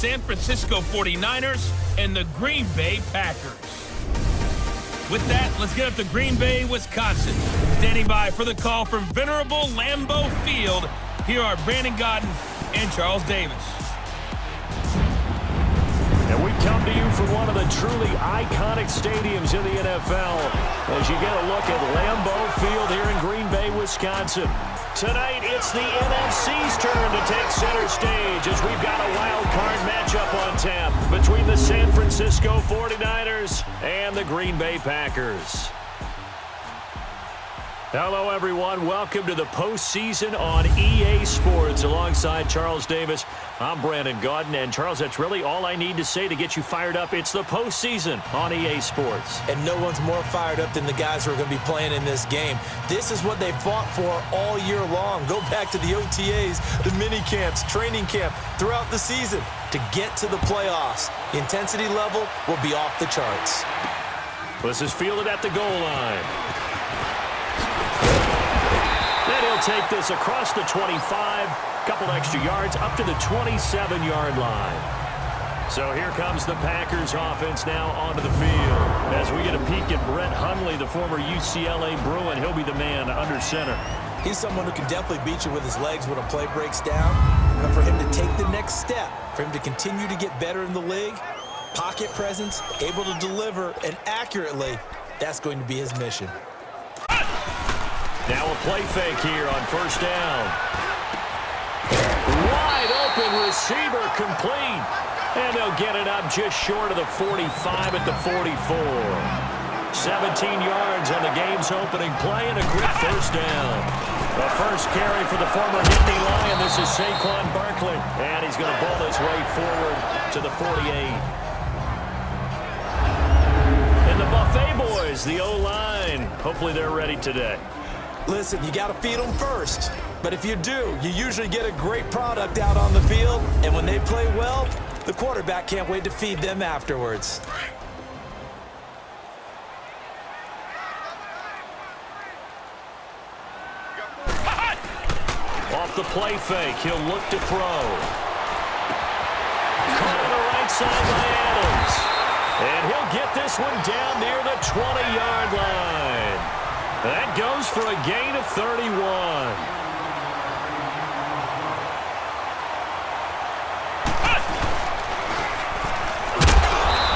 San Francisco 49ers and the Green Bay Packers. With that, let's get up to Green Bay, Wisconsin. Standing by for the call from venerable Lambeau Field, here are Brandon Gaudin and Charles Davis. And we come to you from one of the truly iconic stadiums in the NFL as you get a look at Lambeau Field here in Green Bay, Wisconsin. Tonight, it's the NFC's turn to take center stage as we've got a wild card matchup on tap between the San Francisco 49ers and the Green Bay Packers. Hello, everyone. Welcome to the postseason on EA Sports. Alongside Charles Davis, I'm Brandon Gaudin. And, Charles, that's really all I need to say to get you fired up. It's the postseason on EA Sports. And no one's more fired up than the guys who are going to be playing in this game. This is what they fought for all year long. Go back to the OTAs, the mini camps, training camp, throughout the season to get to the playoffs. The intensity level will be off the charts. This is fielded at the goal line. Then he'll take this across the 25, couple extra yards up to the 27-yard line. So here comes the Packers offense now onto the field. As we get a peek at Brett Hundley, the former UCLA Bruin, he'll be the man under center. He's someone who can definitely beat you with his legs when a play breaks down. But for him to take the next step, for him to continue to get better in the league, pocket presence, able to deliver, and accurately, that's going to be his mission. Now a play fake here on first down. Wide open receiver complete. And they'll get it up just short of the 45 at the 44. 17 yards on the game's opening play and a quick first down. The first carry for the former Nittany Lion. This is Saquon Barkley. And he's going to bowl his way forward to the 48. And the Buffet boys, the O-line. Hopefully they're ready today. Listen, you got to feed them first. But if you do, you usually get a great product out on the field. And when they play well, the quarterback can't wait to feed them afterwards. Off the play fake, he'll look to throw. Caught on the right side by Adams. And he'll get this one down near the 20-yard line. That goes for a gain of 31.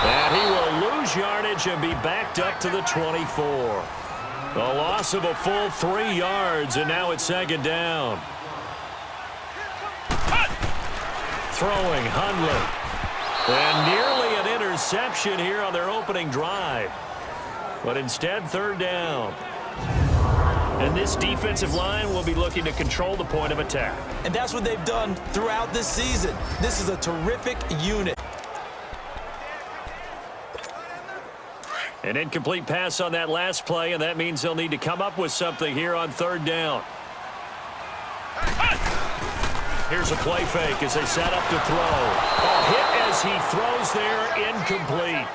And he will lose yardage and be backed up to the 24. A loss of a full 3 yards, and now it's second down. Throwing Hundley. And nearly an interception here on their opening drive. But instead, third down. And this defensive line will be looking to control the point of attack. And that's what they've done throughout this season. This is a terrific unit. An incomplete pass on that last play, and that means they'll need to come up with something here on third down. Here's a play fake as they set up to throw. A hit as he throws there, incomplete.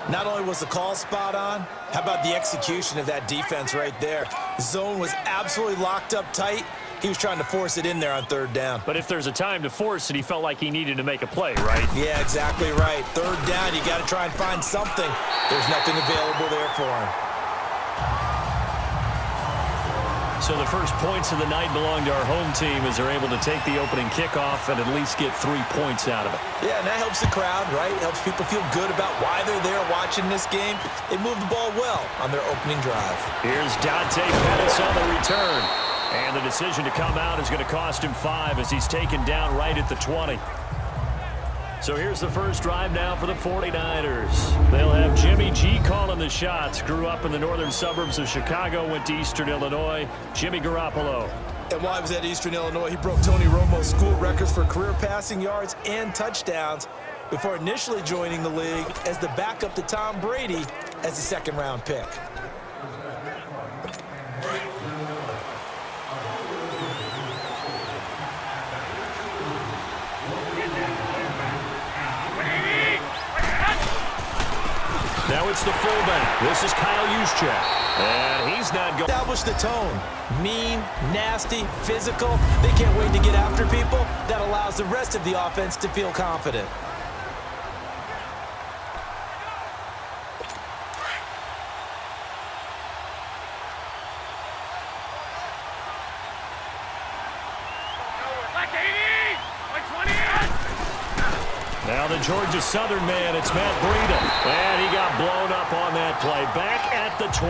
Not only was the call spot on, how about the execution of that defense right there? Zone was absolutely locked up tight. He was trying to force it in there on third down. But if there's a time to force it, he felt like he needed to make a play, right? Yeah, exactly right. Third down, you got to try and find something. There's nothing available there for him. So the first points of the night belong to our home team as they're able to take the opening kickoff and at least get 3 points out of it. Yeah, and that helps the crowd, right? Helps people feel good about why they're there watching this game. They moved the ball well on their opening drive. Here's Dante Pettis on the return. And the decision to come out is going to cost him 5 as he's taken down right at the 20. So here's the first drive now for the 49ers. They'll have Jimmy G calling the shots. Grew up in the northern suburbs of Chicago, went to Eastern Illinois. Jimmy Garoppolo. And while he was at Eastern Illinois, he broke Tony Romo's school records for career passing yards and touchdowns before initially joining the league as the backup to Tom Brady as a second-round pick. Now it's the fullback. This is Kyle Juszczyk. And he's not going. Establish the tone. Mean, nasty, physical. They can't wait to get after people. That allows the rest of the offense to feel confident. Now the Georgia Southern man, it's Matt Breida. And he got blown up on that play. Back at the 20.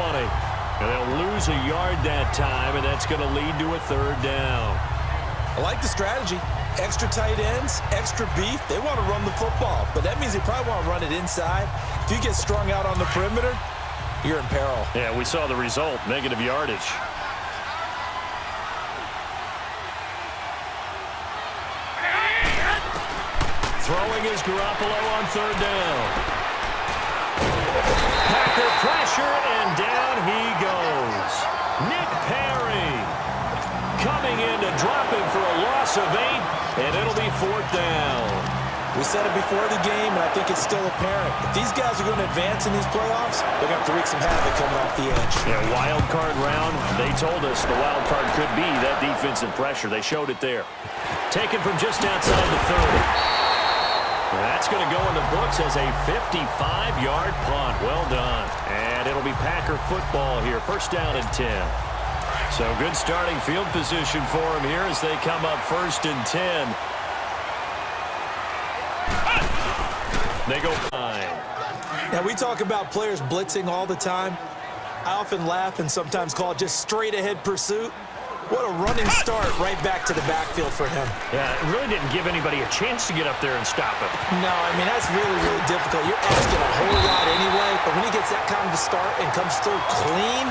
And they'll lose a yard that time, and that's going to lead to a third down. I like the strategy. Extra tight ends, extra beef. They want to run the football, but that means they probably want to run it inside. If you get strung out on the perimeter, you're in peril. Yeah, we saw the result, negative yardage. Throwing is Garoppolo on third down. Packer pressure, and down he goes. Nick Perry coming in to drop him for a loss of 8, and it'll be fourth down. We said it before the game, and I think it's still apparent. If these guys are going to advance in these playoffs, they're going to have to wreak some havoc coming off the edge. Yeah, wild card round. They told us the wild card could be that defensive pressure. They showed it there. Taken from just outside the 30. That's going to go in the books as a 55-yard punt. Well done. And it'll be Packer football here. First down and 10. So good starting field position for them here as they come up first and 10. They go 9. Now, we talk about players blitzing all the time. I often laugh and sometimes call it just straight-ahead pursuit. What a running start right back to the backfield for him. Yeah, it really didn't give anybody a chance to get up there and stop him. No, I mean, that's really, really difficult. You're asking a whole lot anyway, but when he gets that kind of a start and comes through clean,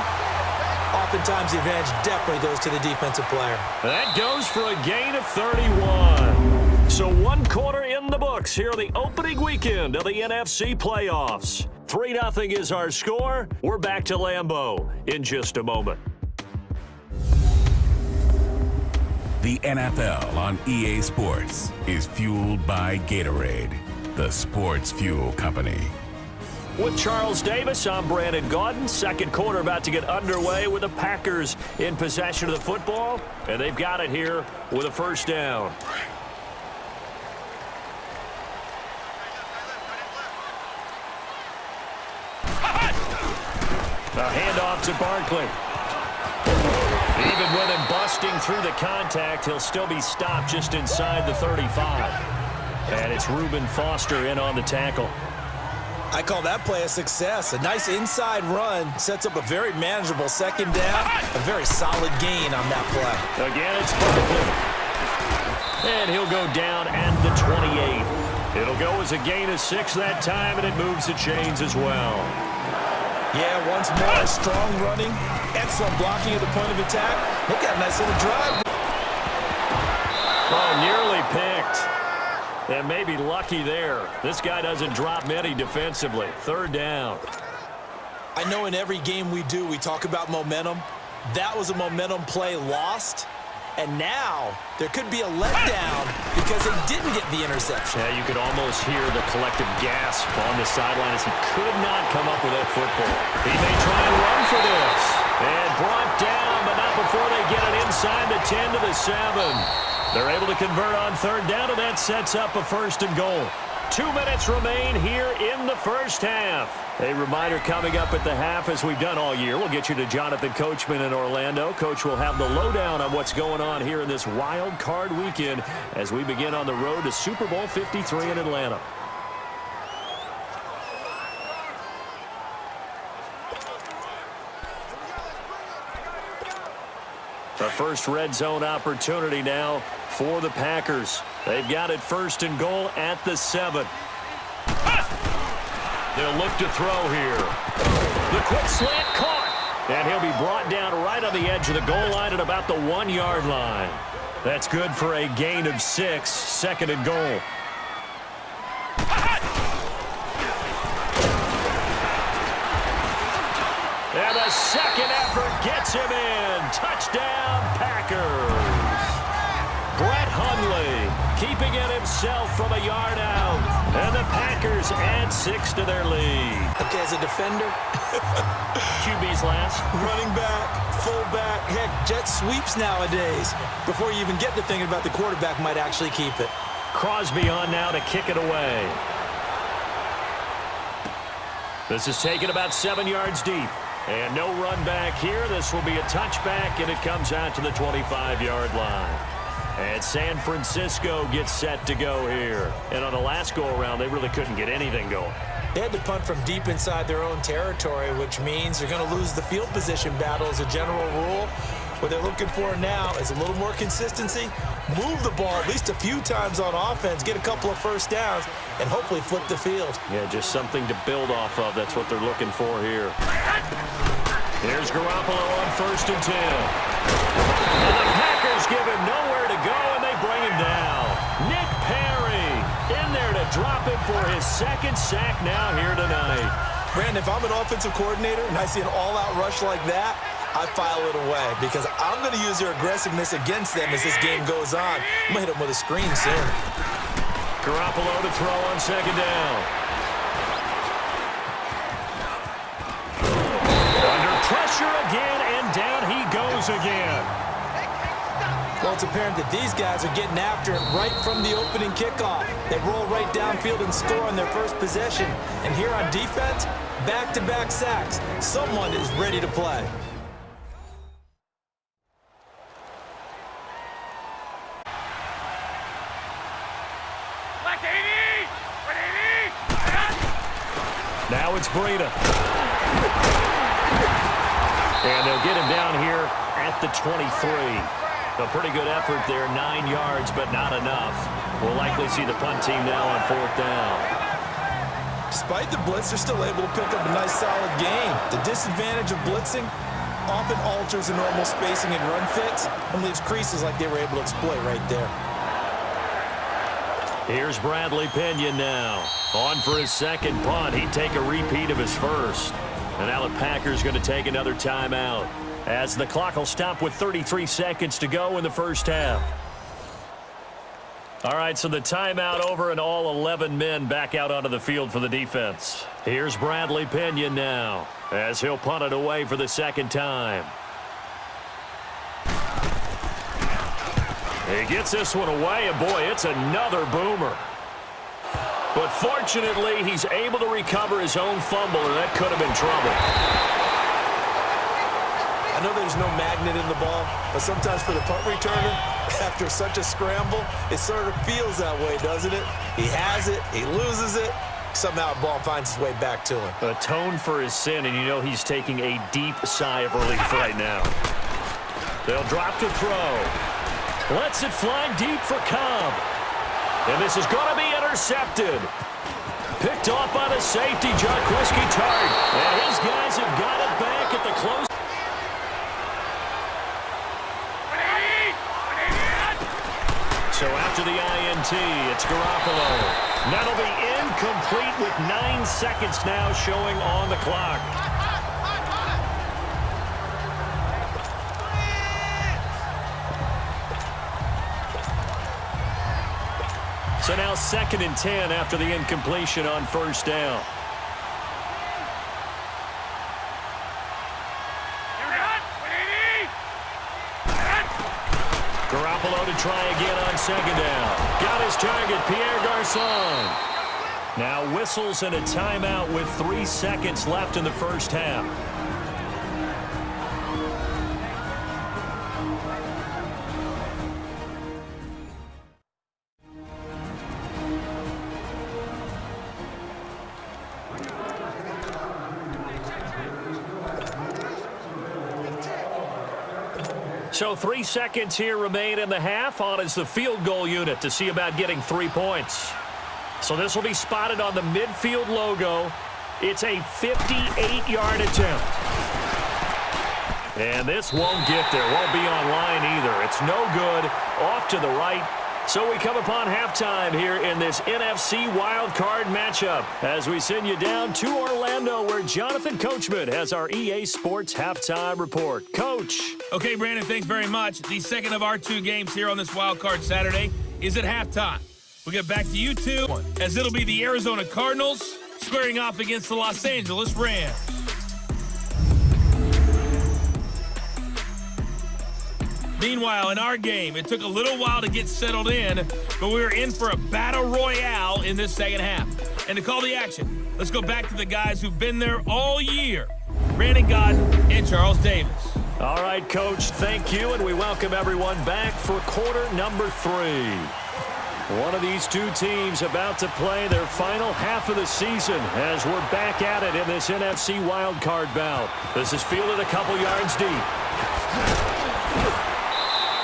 oftentimes the advantage definitely goes to the defensive player. That goes for a gain of 31. So one quarter in the books here the opening weekend of the NFC playoffs. 3-0 is our score. We're back to Lambeau in just a moment. The NFL on EA Sports is fueled by Gatorade, the sports fuel company. With Charles Davis, I'm Brandon Gaudin. Second quarter about to get underway with the Packers in possession of the football, and they've got it here with a first down. A handoff to Barkley. Even with him busting through the contact, he'll still be stopped just inside the 35. And it's Reuben Foster in on the tackle. I call that play a success. A nice inside run sets up a very manageable second down. A very solid gain on that play. Again, it's Barkley. And he'll go down at the 28. It'll go as a gain of 6 that time, and it moves the chains as well. Yeah, once more, strong running, excellent blocking at the point of attack. They've got a nice little drive. Oh, nearly picked. And maybe lucky there. This guy doesn't drop many defensively. Third down. I know in every game we do, we talk about momentum. That was a momentum play lost. And now there could be a letdown because they didn't get the interception. Yeah, you could almost hear the collective gasp on the sideline as he could not come up with that football. He may try and run for this. And brought down, but not before they get it inside the 10 to the 7. They're able to convert on third down, and that sets up a first and goal. 2 minutes remain here in the first half. A reminder coming up at the half, as we've done all year. We'll get you to Jonathan Coachman in Orlando. Coach will have the lowdown on what's going on here in this wild card weekend as we begin on the road to Super Bowl 53 in Atlanta. The first red zone opportunity now for the Packers. They've got it first and goal at the 7. They'll look to throw here. The quick slant caught. And he'll be brought down right on the edge of the goal line at about the 1-yard line. That's good for a gain of 6, second and goal. And the second effort gets him in. Touchdown, Packers. Brett Hundley keeping it himself from a yard out. And the Packers add 6 to their lead. Okay, as a defender, QB's last. running back, fullback, heck, jet sweeps nowadays. Before you even get to thinking about the quarterback might actually keep it. Crosby on now to kick it away. This is taken about 7 yards deep. And no run back here. This will be a touchback, and it comes out to the 25-yard line. And San Francisco gets set to go here. And on the last go-around, they really couldn't get anything going. They had to punt from deep inside their own territory, which means they're going to lose the field position battle as a general rule. What they're looking for now is a little more consistency, move the ball at least a few times on offense, get a couple of first downs, and hopefully flip the field. Yeah, just something to build off of. That's what they're looking for here. Here's Garoppolo on 1st and 10. And the Packers give him nowhere to go, and they bring him down. Nick Perry in there to drop him for his 2nd sack now here tonight. Brandon, if I'm an offensive coordinator and I see an all-out rush like that, I file it away because I'm going to use their aggressiveness against them as this game goes on. I'm going to hit them with a screen soon. Garoppolo to throw on 2nd down. Under pressure again, and down he goes again. Well, it's apparent that these guys are getting after it right from the opening kickoff. They roll right downfield and score on their first possession. And here on defense, back-to-back sacks. Someone is ready to play. Now it's Breida. And they'll get him down here at the 23. A pretty good effort there, 9 yards, but not enough. We'll likely see the punt team now on 4th down. Despite the blitz, they're still able to pick up a nice, solid gain. The disadvantage of blitzing often alters the normal spacing and run fits and leaves creases like they were able to exploit right there. Here's Bradley Pinion now. On for his 2nd punt. He'd take a repeat of his first. And now the Packers going to take another timeout, as the clock will stop with 33 seconds to go in the first half. All right, so the timeout over and all 11 men back out onto the field for the defense. Here's Bradley Pinion now, as he'll punt it away for the 2nd time. He gets this one away, and boy, it's another boomer. But fortunately, he's able to recover his own fumble, and that could have been trouble. I know there's no magnet in the ball, but sometimes for the punt returner, after such a scramble, it sort of feels that way, doesn't it? He has it, he loses it, somehow the ball finds its way back to him. Atone for his sin, and you know he's taking a deep sigh of relief right now. They'll drop to throw. Lets it fly deep for Cobb. And this is going to be intercepted. Picked off by the safety, Jaquiski Tart. And his guys have got it back at the close. So after the INT, it's Garoppolo. That'll be incomplete with 9 seconds now showing on the clock. So now 2nd and 10 after the incompletion on 1st down. Garoppolo to try again on 2nd down. Got his target, Pierre Garçon. Now whistles and a timeout with 3 seconds left in the first half. So 3 seconds here remain in the half. On is the field goal unit to see about getting 3 points. So this will be spotted on the midfield logo. It's a 58-yard attempt. And this won't get there. Won't be on line either. It's no good. Off to the right. So we come upon halftime here in this NFC wildcard matchup as we send you down to Orlando, where Jonathan Coachman has our EA Sports halftime report. Coach. Okay, Brandon, thanks very much. The second of our 2 games here on this wildcard Saturday. is at halftime. We'll get back to you two, as it'll be the Arizona Cardinals squaring off against the Los Angeles Rams. Meanwhile, in our game, it took a little while to get settled in, but we were in for a battle royale in this second half. And to call the action, let's go back to the guys who've been there all year. Brandon Godden and Charles Davis. All right, Coach, thank you, and we welcome everyone back for quarter number 3. One of these two teams about to play their final half of the season as we're back at it in this NFC wildcard bout. This is fielded a couple yards deep.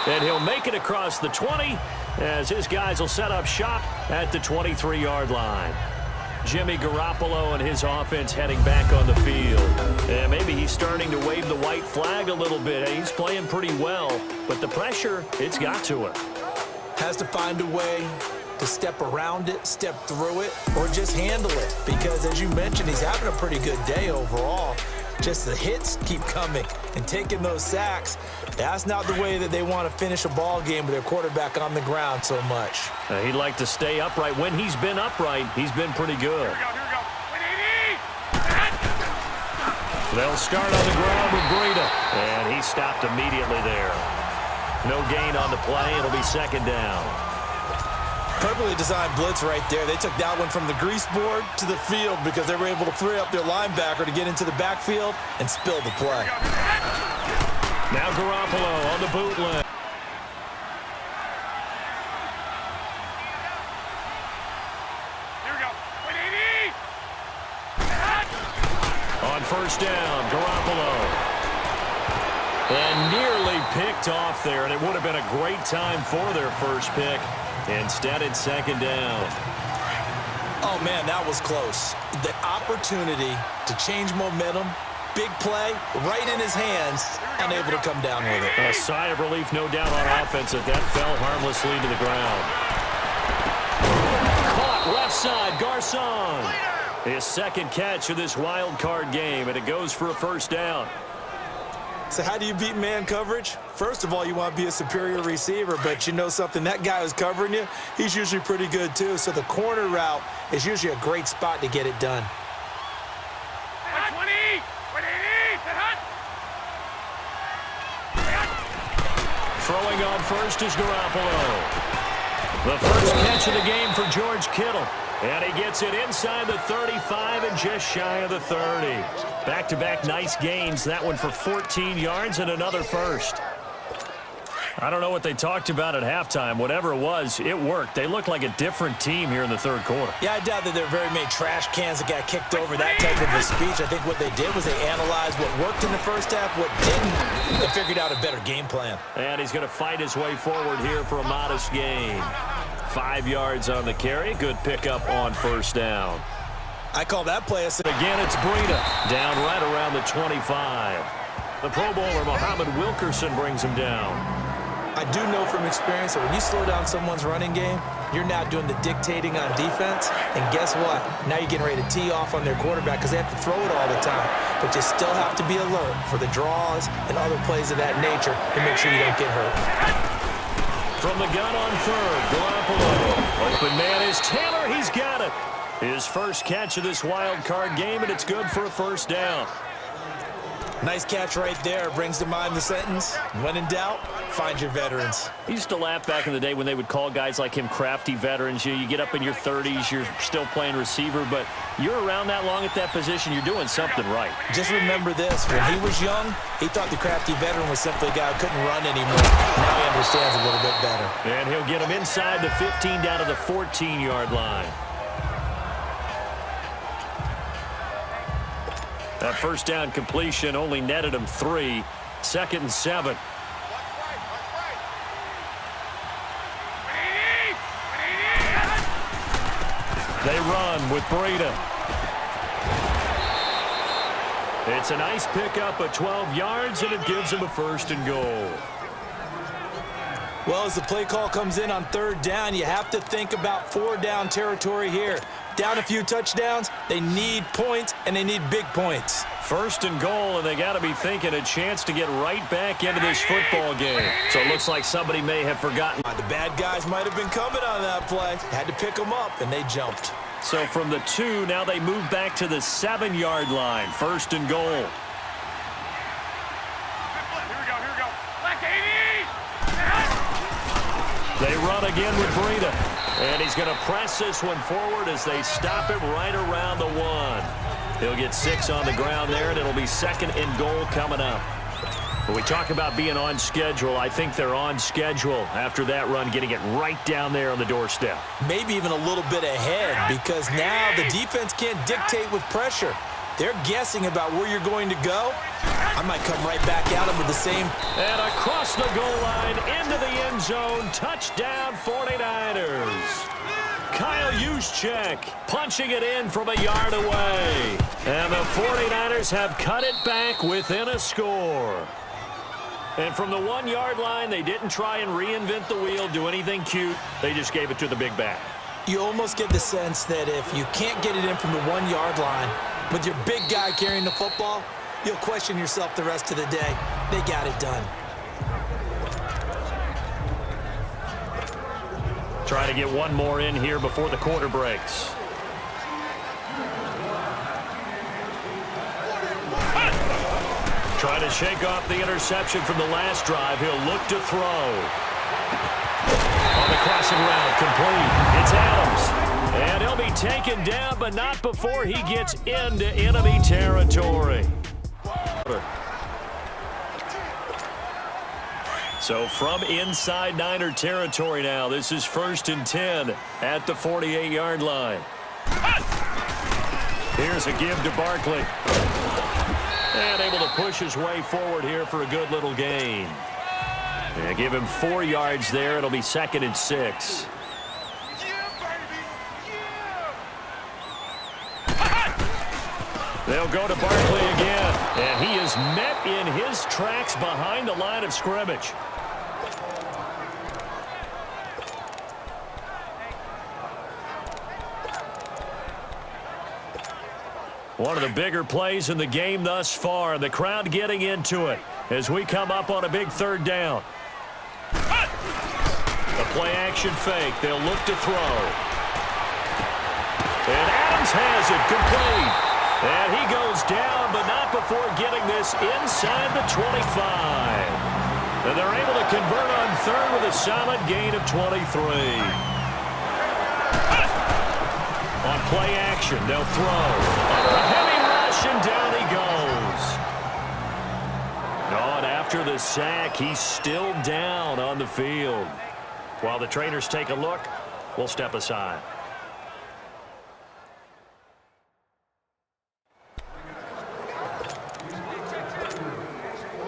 And he'll make it across the 20 as his guys will set up shop at the 23-yard line. Jimmy Garoppolo and his offense heading back on the field. And maybe he's starting to wave the white flag a little bit. He's playing pretty well, but the pressure, it's got to him. Has to find a way to step around it, step through it, or just handle it. Because as you mentioned, he's having a pretty good day overall. Just the hits keep coming and taking those sacks. That's not the way that they want to finish a ball game with their quarterback on the ground so much. He'd like to stay upright. When he's been upright, he's been pretty good. Here we go. They'll start on the ground with Breida, and he stopped immediately there. No gain on the play. It'll be second down. Perfectly designed blitz right there. They took that one from the grease board to the field because they were able to free up their linebacker to get into the backfield and spill the play. Now Garoppolo on the bootleg. Here we go. On first down, Garoppolo. And nearly picked off there, and it would have been a great time for their first pick. Instead, it's second down. Oh, man, that was close. The opportunity to change momentum, big play, right in his hands, unable to come down with it. A sigh of relief, no doubt, on offense, that fell harmlessly to the ground. Caught left side, Garcon. His second catch of this wild card game, and it goes for a first down. So how do you beat man coverage? First of all, you want to be a superior receiver, but you know something, that guy who's covering you, he's usually pretty good too. So the corner route is usually a great spot to get it done. 20! Throwing on first is Garoppolo. The first catch of the game for George Kittle. And he gets it inside the 35 and just shy of the 30. Back-to-back nice gains. That one for 14 yards and another first. I don't know what they talked about at halftime. Whatever it was, it worked. They looked like a different team here in the third quarter. Yeah, I doubt that there were very many trash cans that got kicked over, that type of a speech. I think what they did was they analyzed what worked in the first half, what didn't. They figured out a better game plan. And he's going to fight his way forward here for a modest gain. 5 yards on the carry. Good pickup on first down. I call that play a... Again, it's Breida down right around the 25. The Pro Bowler, Muhammad Wilkerson, brings him down. I do know from experience that when you slow down someone's running game, you're now doing the dictating on defense. And guess what? Now you're getting ready to tee off on their quarterback because they have to throw it all the time. But you still have to be alert for the draws and other plays of that nature to make sure you don't get hurt. From the gun on third, Garoppolo. Open man is Taylor. He's got it. His first catch of this wild card game, and it's good for a first down. Nice catch right there. Brings to mind the sentence, when in doubt, find your veterans. I used to laugh back in the day when they would call guys like him crafty veterans. You get up in your 30s, you're still playing receiver, but you're around that long at that position, you're doing something right. Just remember this. When he was young, he thought the crafty veteran was simply a guy who couldn't run anymore. Now he understands a little bit better. And he'll get him inside the 15 down to the 14-yard line. That first down completion only netted him 3. Second and 7. They run with Breida. It's a nice pickup of 12 yards, and it gives him a first and goal. Well, as the play call comes in on third down, you have to think about 4-down territory here. Down a few touchdowns, they need points and they need big points. First and goal, and they got to be thinking a chance to get right back into this football game. So it looks like somebody may have forgotten. The bad guys might have been coming on that play. Had to pick them up, and they jumped. So from the 2, now they move back to the 7-yard line. First and goal. Here we go. Black 80! They run again with Breida. And he's going to press this one forward as they stop him right around the 1. He'll get 6 on the ground there, and it'll be second and goal coming up. When we talk about being on schedule, I think they're on schedule after that run, getting it right down there on the doorstep. Maybe even a little bit ahead, because now the defense can't dictate with pressure. They're guessing about where you're going to go. I might come right back at them with the same. And across the goal line, into the end zone, touchdown 49ers. Kyle Juszczyk punching it in from a yard away. And the 49ers have cut it back within a score. And from the 1-yard line, they didn't try and reinvent the wheel, do anything cute. They just gave it to the big back. You almost get the sense that if you can't get it in from the 1-yard line with your big guy carrying the football, you'll question yourself the rest of the day. They got it done. Trying to get one more in here before the quarter breaks. Trying to shake off the interception from the last drive. He'll look to throw. On the crossing route, complete. It's Adams. And he'll be taken down, but not before he gets into enemy territory. So from inside Niner territory now, this is 1st and 10 at the 48-yard line. Here's a give to Barkley. And able to push his way forward here for a good little gain. And give him 4 yards there. It'll be 2nd and 6. They'll go to Barkley again. And he is met in his tracks behind the line of scrimmage. One of the bigger plays in the game thus far. The crowd getting into it as we come up on a big 3rd down. The play-action fake. They'll look to throw. And Adams has it complete. And he goes down, but not before getting this inside the 25. And they're able to convert on 3rd with a solid gain of 23. On play action, they'll throw. A heavy rush, and down he goes. Oh, and after the sack, he's still down on the field. While the trainers take a look, we'll step aside.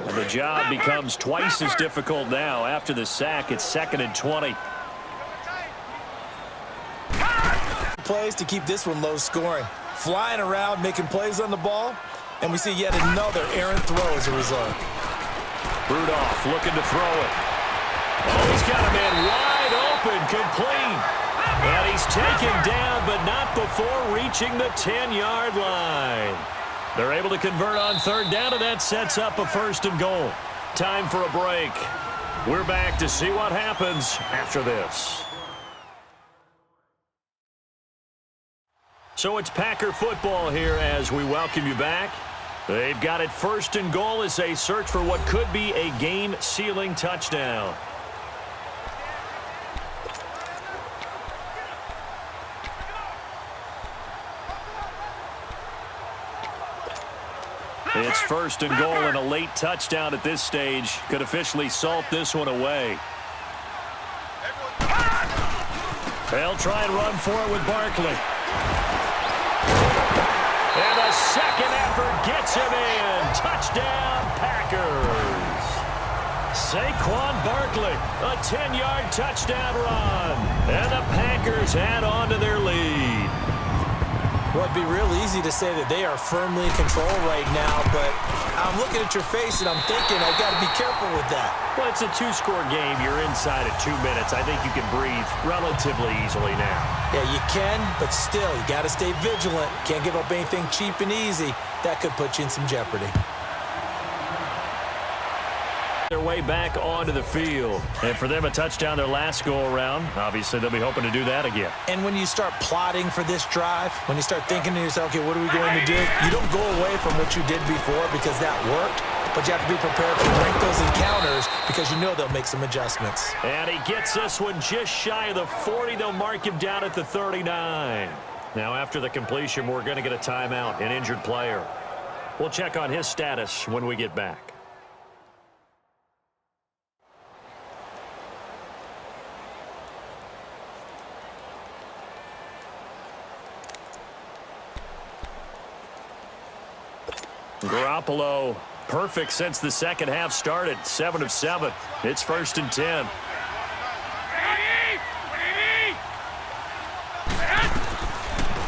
And the job becomes twice as difficult now. After the sack, it's 2nd and 20. Plays to keep this one low scoring. Flying around, making plays on the ball, and we see yet another errant throw as a result. Rudolph looking to throw it. Oh, he's got a man wide open, complete. And he's taken down, but not before reaching the 10-yard line. They're able to convert on 3rd down, and that sets up a 1st and goal. Time for a break. We're back to see what happens after this. So it's Packer football here as we welcome you back. They've got it 1st and goal as they search for what could be a game-sealing touchdown. It's 1st and goal, and a late touchdown at this stage could officially salt this one away. They'll try and run for it with Barkley. And a second effort gets him in. Touchdown, Packers. Saquon Barkley, a 10-yard touchdown run. And the Packers add on to their lead. Well, it'd be real easy to say that they are firmly in control right now, but I'm looking at your face and I'm thinking I've got to be careful with that. Well, it's a two-score game. You're inside at 2 minutes. I think you can breathe relatively easily now. Yeah, you can, but still, you got to stay vigilant. Can't give up anything cheap and easy. That could put you in some jeopardy. Their way back onto the field. And for them, a touchdown their last go-around. Obviously, they'll be hoping to do that again. And when you start plotting for this drive, when you start thinking to yourself, okay, what are we going to do? You don't go away from what you did before because that worked, but you have to be prepared for wrinkles and counters because you know they'll make some adjustments. And he gets this one just shy of the 40. They'll mark him down at the 39. Now, after the completion, we're going to get a timeout, an injured player. We'll check on his status when we get back. Garoppolo, perfect since the second half started. 7 of 7. It's 1st and 10.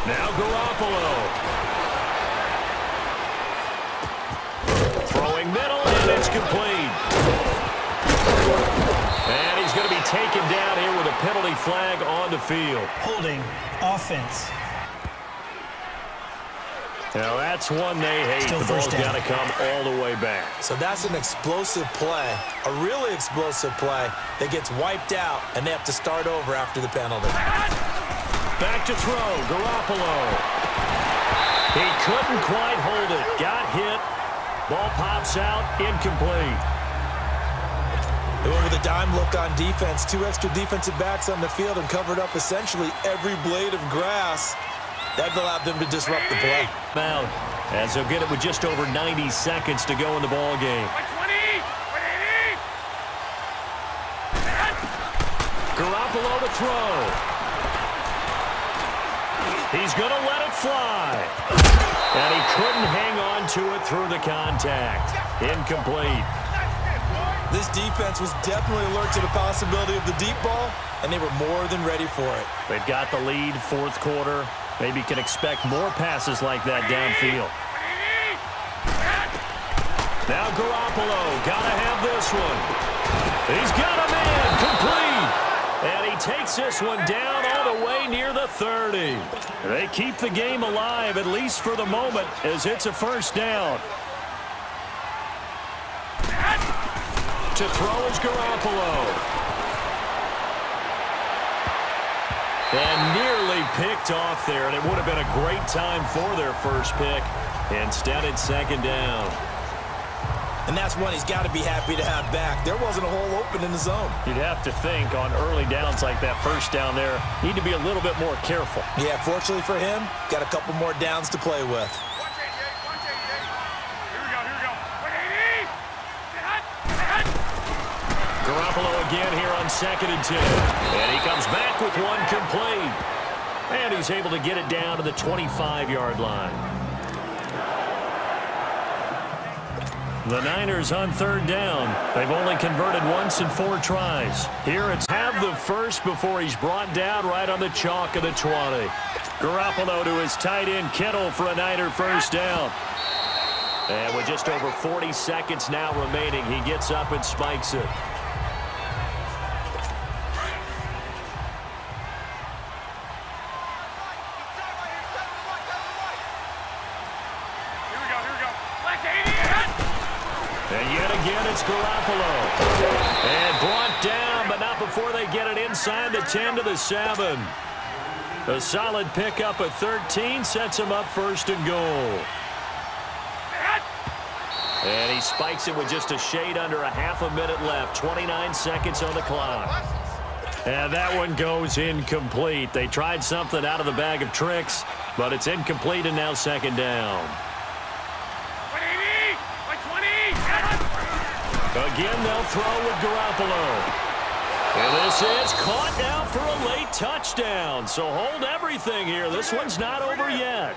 Now Garoppolo. Throwing middle, and it's complete. And he's going to be taken down here with a penalty flag on the field. Holding offense. Now that's one they hate. Still the ball's first down. got to come all the way back. So that's an explosive play, a really explosive play that gets wiped out, and they have to start over after the penalty. Back to throw, Garoppolo. He couldn't quite hold it. Got hit. Ball pops out, incomplete. They went with a dime look on defense. 2 extra defensive backs on the field and covered up essentially every blade of grass. That allowed them to disrupt the play. Out as they'll get it with just over 90 seconds to go in the ball game. Garoppolo to throw. He's going to let it fly. And he couldn't hang on to it through the contact. Incomplete. This defense was definitely alert to the possibility of the deep ball, and they were more than ready for it. They've got the lead, 4th quarter. Maybe can expect more passes like that downfield. Now Garoppolo, gotta have this one. He's got a man, complete. And he takes this one down all the way near the 30. They keep the game alive, at least for the moment, as it's a 1st down. To throw is Garoppolo. And nearly picked off there, and it would have been a great time for their first pick. Instead, it's 2nd down. And that's one he's got to be happy to have back. There wasn't a hole open in the zone. You'd have to think on early downs like that 1st down there, need to be a little bit more careful. Yeah, fortunately for him, got a couple more downs to play with. Garoppolo again here on 2nd and 10. And he comes back with one complete. And he's able to get it down to the 25-yard line. The Niners on 3rd down. They've only converted once in 4 tries. Here it's have the first before he's brought down right on the chalk of the 20. Garoppolo to his tight end Kittle for a Niner 1st down. And with just over 40 seconds now remaining, he gets up and spikes it. And yet again, it's Garoppolo. And brought down, but not before they get it inside the 10 to the 7. A solid pickup at 13 sets him up 1st and goal. And he spikes it with just a shade under a half a minute left. 29 seconds on the clock. And that one goes incomplete. They tried something out of the bag of tricks, but it's incomplete and now 2nd down. Again, they'll throw with Garoppolo. And this is caught now for a late touchdown. So hold everything here. This one's not over yet.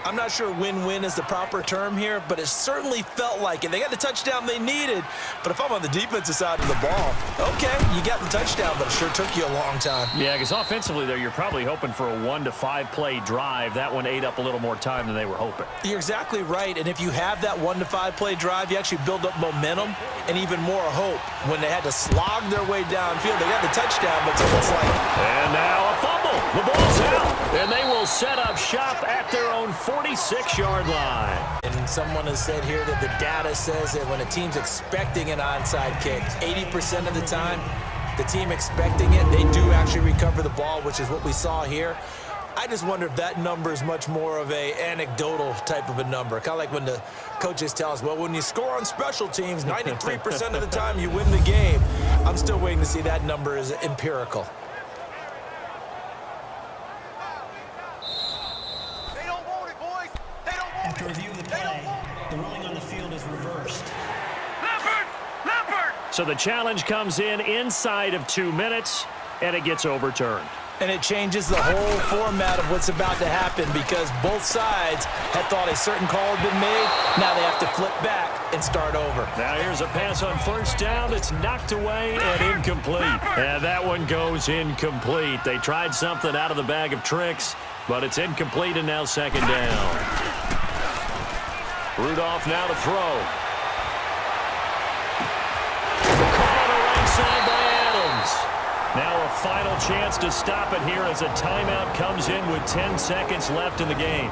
I'm not sure win-win is the proper term here, but it certainly felt like it. They got the touchdown they needed, but if I'm on the defensive side of the ball, okay, you got the touchdown, but it sure took you a long time. Yeah, because offensively there, you're probably hoping for a 1 to 5 play drive. That one ate up a little more time than they were hoping. You're exactly right, and if you have that 1 to 5 play drive, you actually build up momentum and even more hope. When they had to slog their way downfield, they got the touchdown, but it's almost like... And now a fumble. The ball's out, and they will set up shop at their own 46-yard line. And someone has said here that the data says that when a team's expecting an onside kick, 80% of the time, the team expecting it, they do actually recover the ball, which is what we saw here. I just wonder if that number is much more of a anecdotal type of a number. Kind of like when the coaches tell us, well, when you score on special teams, 93% of the time you win the game. I'm still waiting to see that number is empirical. After review of the play, the ruling on the field is reversed. Leopard! So the challenge comes in inside of 2 minutes, and it gets overturned. And it changes the whole format of what's about to happen because both sides had thought a certain call had been made. Now they have to flip back and start over. Now here's a pass on first down. It's knocked away and incomplete. And that one goes incomplete. They tried something out of the bag of tricks, but it's incomplete and now second down. Rudolph now to throw. Caught on the right side by Adams. Now a final chance to stop it here as a timeout comes in with 10 seconds left in the game.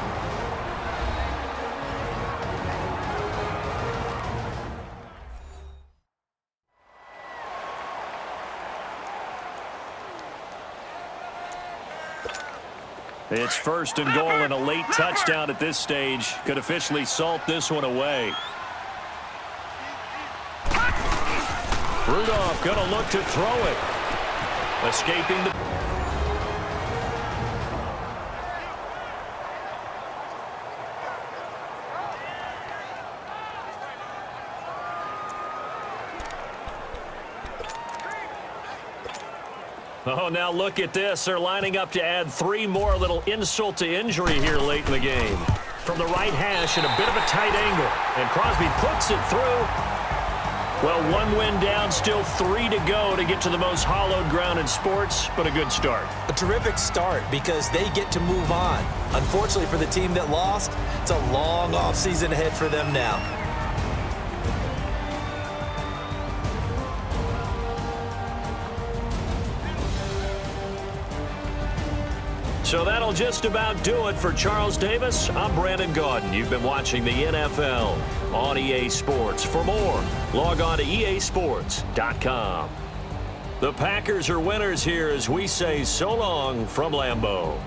It's first and goal, and a late touchdown at this stage could officially salt this one away. Rudolph going to look to throw it. Escaping the... Oh, now look at this. They're lining up to add 3 more, little insult to injury here late in the game. From the right hash at a bit of a tight angle. And Crosby puts it through. Well, 1 win down, still 3 to go to get to the most hallowed ground in sports, but a good start. A terrific start because they get to move on. Unfortunately for the team that lost, it's a long offseason ahead for them now. So that'll just about do it for Charles Davis. I'm Brandon Gaudin. You've been watching the NFL on EA Sports. For more, log on to easports.com. The Packers are winners here as we say so long from Lambeau.